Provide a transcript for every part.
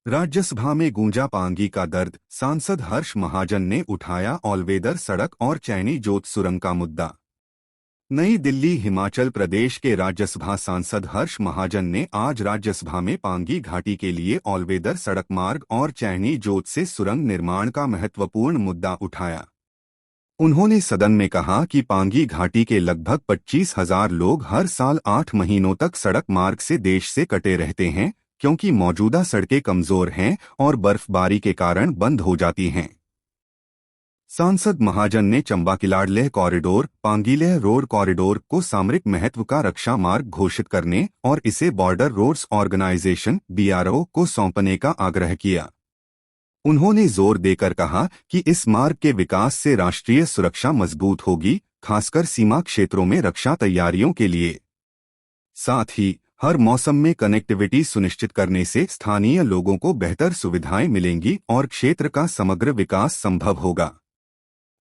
राज्यसभा में गूंजा पांगी का दर्द। सांसद हर्ष महाजन ने उठाया ऑलवेदर सड़क और चैनी जोत सुरंग का मुद्दा। नई दिल्ली, हिमाचल प्रदेश के राज्यसभा सांसद हर्ष महाजन ने आज राज्यसभा में पांगी घाटी के लिए ऑलवेदर सड़क मार्ग और चैनी जोत से सुरंग निर्माण का महत्वपूर्ण मुद्दा उठाया। उन्होंने सदन में कहा कि पांगी घाटी के लगभग 25,000 लोग हर साल 8 महीनों तक सड़क मार्ग से देश से कटे रहते हैं, क्योंकि मौजूदा सड़कें कमजोर हैं और बर्फबारी के कारण बंद हो जाती हैं। सांसद महाजन ने Chamba Killar Leh corridor, Pangi Leh road corridor को सामरिक महत्व का रक्षा मार्ग घोषित करने और इसे बॉर्डर रोड्स ऑर्गेनाइजेशन (बीआरओ) को सौंपने का आग्रह किया। उन्होंने जोर देकर कहा कि इस मार्ग के विकास से राष्ट्रीय सुरक्षा मजबूत होगी, खासकर सीमा क्षेत्रों में रक्षा तैयारियों के लिए। साथ ही हर मौसम में कनेक्टिविटी सुनिश्चित करने से स्थानीय लोगों को बेहतर सुविधाएं मिलेंगी और क्षेत्र का समग्र विकास संभव होगा।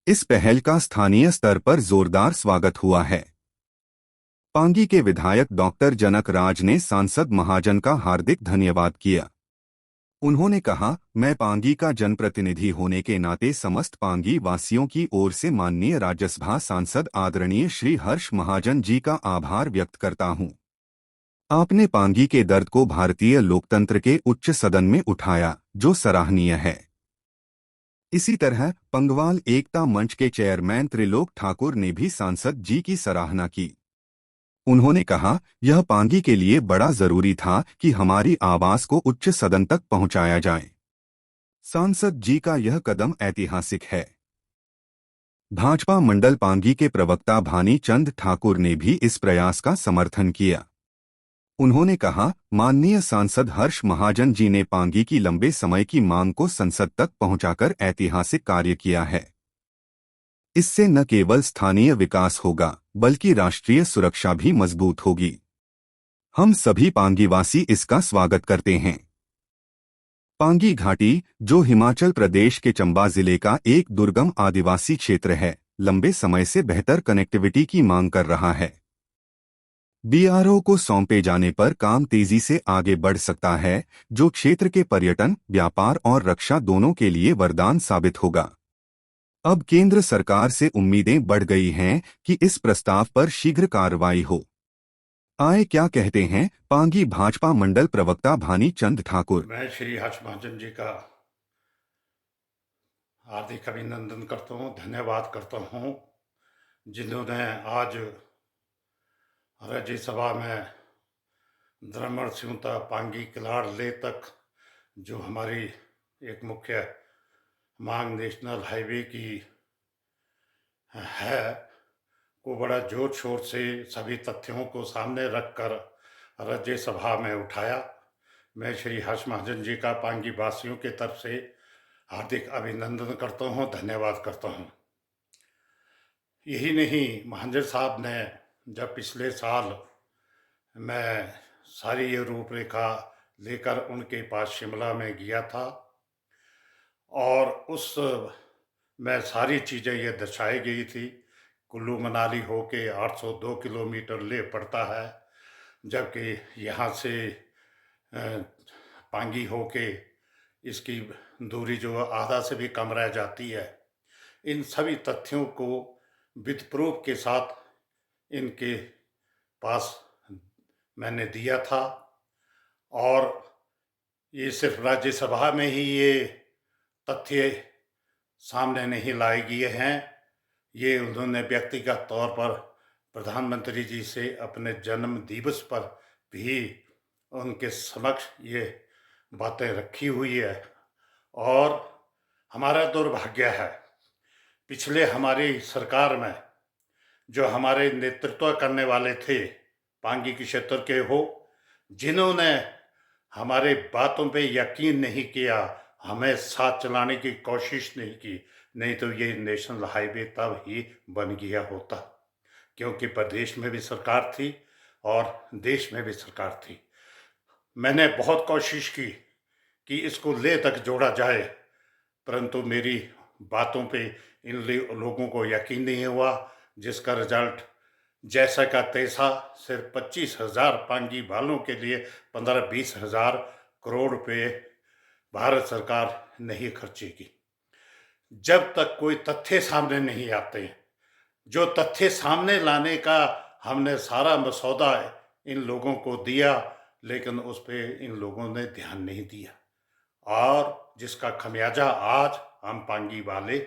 इस पहल का स्थानीय स्तर पर जोरदार स्वागत हुआ है। पांगी के विधायक डॉक्टर जनक राज ने सांसद महाजन का हार्दिक धन्यवाद किया। उन्होंने कहा, मैं पांगी का जनप्रतिनिधि होने के नाते समस्त पांगी वासियों की ओर से माननीय राज्यसभा सांसद आदरणीय श्री हर्ष महाजन जी का आभार व्यक्त करता हूं। आपने पांगी के दर्द को भारतीय लोकतंत्र के उच्च सदन में उठाया, जो सराहनीय है। इसी तरह पंगवाल एकता मंच के चेयरमैन त्रिलोक ठाकुर ने भी सांसद जी की सराहना की। उन्होंने कहा, यह पांगी के लिए बड़ा जरूरी था कि हमारी आवाज को उच्च सदन तक पहुंचाया जाए। सांसद जी का यह कदम ऐतिहासिक है। भाजपा मंडल पांगी के प्रवक्ता भानी चंद ठाकुर ने भी इस प्रयास का समर्थन किया। उन्होंने कहा, माननीय सांसद हर्ष महाजन जी ने पांगी की लंबे समय की मांग को संसद तक पहुंचाकर ऐतिहासिक कार्य किया है। इससे न केवल स्थानीय विकास होगा, बल्कि राष्ट्रीय सुरक्षा भी मजबूत होगी। हम सभी पांगीवासी इसका स्वागत करते हैं। पांगी घाटी, जो हिमाचल प्रदेश के चंबा जिले का एक दुर्गम आदिवासी क्षेत्र है, लंबे समय से बेहतर कनेक्टिविटी की मांग कर रहा है। बीआरओ को सौंपे जाने पर काम तेजी से आगे बढ़ सकता है, जो क्षेत्र के पर्यटन, व्यापार और रक्षा दोनों के लिए वरदान साबित होगा। अब केंद्र सरकार से उम्मीदें बढ़ गई हैं कि इस प्रस्ताव पर शीघ्र कार्रवाई हो। आए क्या कहते हैं पांगी भाजपा मंडल प्रवक्ता भानी चंद ठाकुर। मैं श्री हर्ष महाजन जी का हार्दिक अभिनंदन करता हूँ, धन्यवाद करता हूँ, जिन्होंने आज राज्यसभा में द्रमण सिउता पांगी किलाड़ ले तक जो हमारी एक मुख्य मांग नेशनल हाईवे की है, को बड़ा जोर शोर से सभी तथ्यों को सामने रखकर राज्यसभा में उठाया। मैं श्री हर्ष महाजन जी का पांगी वासियों की तरफ से हार्दिक अभिनंदन करता हूँ, धन्यवाद करता हूँ। यही नहीं, महाजन साहब ने जब पिछले साल मैं सारी ये रूपरेखा लेकर उनके पास शिमला में गया था और उस में सारी चीज़ें ये दर्शाई गई थी। कुल्लू मनाली होके 802 किलोमीटर ले पड़ता है, जबकि यहाँ से पांगी होके इसकी दूरी जो आधा से भी कम रह जाती है। इन सभी तथ्यों को विद प्रूफ के साथ इनके पास मैंने दिया था और ये सिर्फ राज्यसभा में ही ये तथ्य सामने नहीं लाए गए हैं, ये उन्होंने व्यक्तिगत तौर पर प्रधानमंत्री जी से अपने जन्म दिवस पर भी उनके समक्ष ये बातें रखी हुई है। और हमारा दुर्भाग्य है, पिछले हमारी सरकार में जो हमारे नेतृत्व करने वाले थे, पांगी के क्षेत्र के हो, जिन्होंने हमारे बातों पे यकीन नहीं किया, हमें साथ चलाने की कोशिश नहीं की, नहीं तो ये नेशनल हाईवे तब ही बन गया होता, क्योंकि प्रदेश में भी सरकार थी और देश में भी सरकार थी। मैंने बहुत कोशिश की कि इसको ले तक जोड़ा जाए, परंतु मेरी बातों पे इन लोगों को यकीन नहीं हुआ, जिसका रिजल्ट जैसा का तैसा सिर्फ 25,000 पांगी वालों के लिए 15-20 हज़ार करोड़ रुपये भारत सरकार नहीं खर्चेगी। जब तक कोई तथ्य सामने नहीं आते हैं, जो तथ्य सामने लाने का हमने सारा मसौदा इन लोगों को दिया, लेकिन उस पे इन लोगों ने ध्यान नहीं दिया, और जिसका खमियाजा आज हम पांगी वाले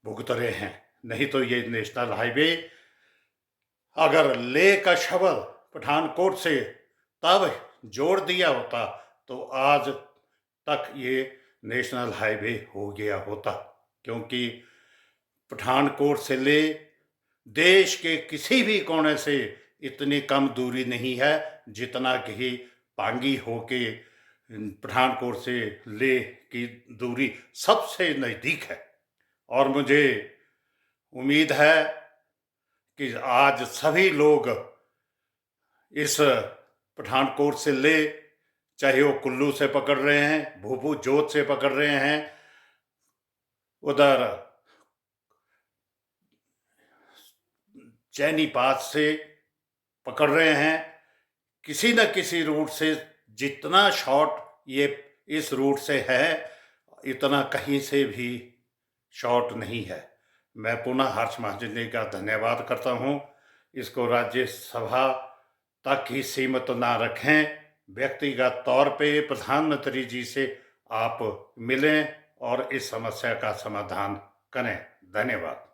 भुगत रहे हैं। नहीं तो ये नेशनल हाईवे अगर लेह का शबल पठानकोट से तब जोड़ दिया होता तो आज तक ये नेशनल हाईवे हो गया होता, क्योंकि पठानकोट से लेह देश के किसी भी कोने से इतनी कम दूरी नहीं है जितना कि पांगी होके पठानकोट से लेह की दूरी सबसे नज़दीक है। और मुझे उम्मीद है कि आज सभी लोग इस पठानकोट से ले, चाहे वो कुल्लू से पकड़ रहे हैं, भूभू जोत से पकड़ रहे हैं, उधर चैनी पास से पकड़ रहे हैं, किसी न किसी रूट से जितना शॉर्ट ये इस रूट से है इतना कहीं से भी शॉर्ट नहीं है। मैं पुनः हर्ष महाजन जी का धन्यवाद करता हूँ। इसको राज्यसभा तक ही सीमित ना रखें, व्यक्तिगत तौर पे प्रधानमंत्री जी से आप मिलें और इस समस्या का समाधान करें। धन्यवाद।